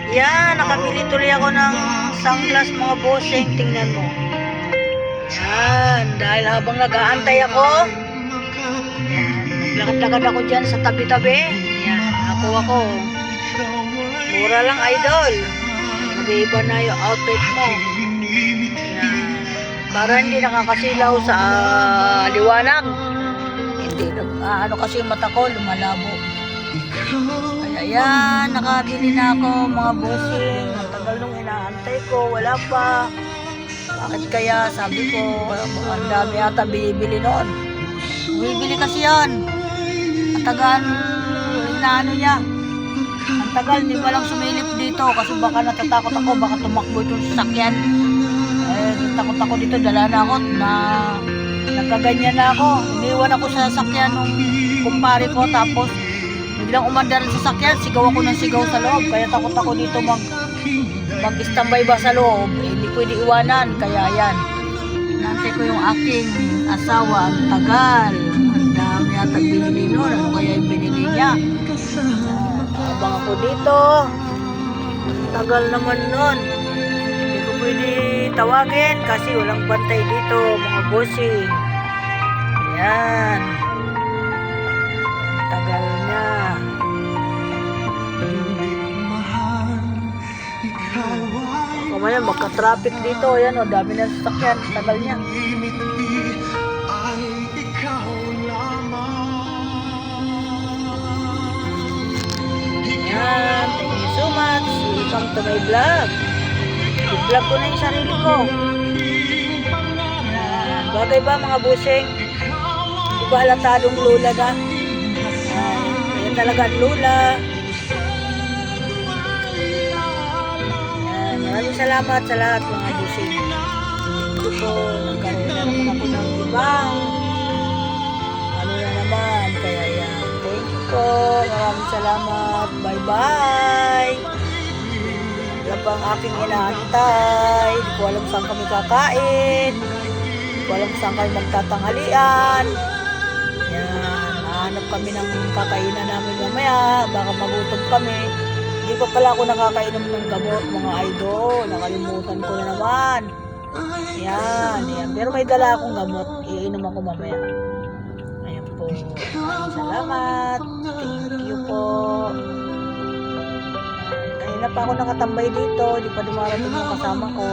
Yan, nakabili tuloy ako ng sunglass mga bossing. Tingnan mo. Yan, dahil habang nag-aantay ako, naglakad-lakad ako dyan sa tabi-tabi. Yan, ako. Mura lang, idol. Mag-iiba na yung outfit mo. Yan. Para hindi nakakasilaw sa liwanag. Hindi, ano kasi yung mata ko, lumalabo. Kaya yan, nakabili na ako mga bossing. Ang tagal nung inaantay ko, wala pa. Bakit kaya? Sabi ko, ang dami yata bibili noon. Bibili kasi yan. Ang tagal, inaano niya. Ang tagal, hindi ba lang sumilip dito kasi baka natatakot ako, baka tumakbo itong sasakyan. Takot ako dito, dala na ako na nagkaganyan na ako. Iniwan ako sa sasakyan nung kumpare ko, tapos biglang umandar sa sasakyan, sigaw ako ng sigaw sa loob. Kaya takot ako dito mag-standby ba sa loob. Hindi pwede iwanan, kaya yan. Nantay ko yung aking asawa, ang tagal. Ang dami yata binili nun. Ano kaya yung binili niya? Abang ako dito. Tagal naman nun. Hindi ko pwede tawagin kasi walang bantay dito, mga bossing. Ayan. Tagal na. Kumaya magka-traffic dito. Ayan o, dami na sasakyan. Tagal niya. Ayan. Thank you so much. Welcome to my vlog. I-vlog ko na yung sarili ko. Ayan. Bagay ba mga busing? Di ba halatadong lula na? Ayan talaga ang lula. Ayan. Maraming salamat sa lahat mga busing. Ito po, nagkaroon na naman ako ng ibang ano na naman. Kaya yan. Thank you po. Maraming salamat. Bye-bye. Wala pa ang aking inaantay. Hindi ko alam saan kami kakain. Hindi ko alam saan kami magtatanghalian. Yan. Nahanap kami ng kakainan namin mamaya. Baka magutom kami. Hindi pa pala ako nakakainom ng gamot, mga idol. Nakalimutan ko na naman. Yan. Pero may dala akong gamot. Iinom ako mamaya. Ayan po. Salamat. Thank you po. Kanina pa ako nakatambay dito. Di pa dumarating yung kasama ko.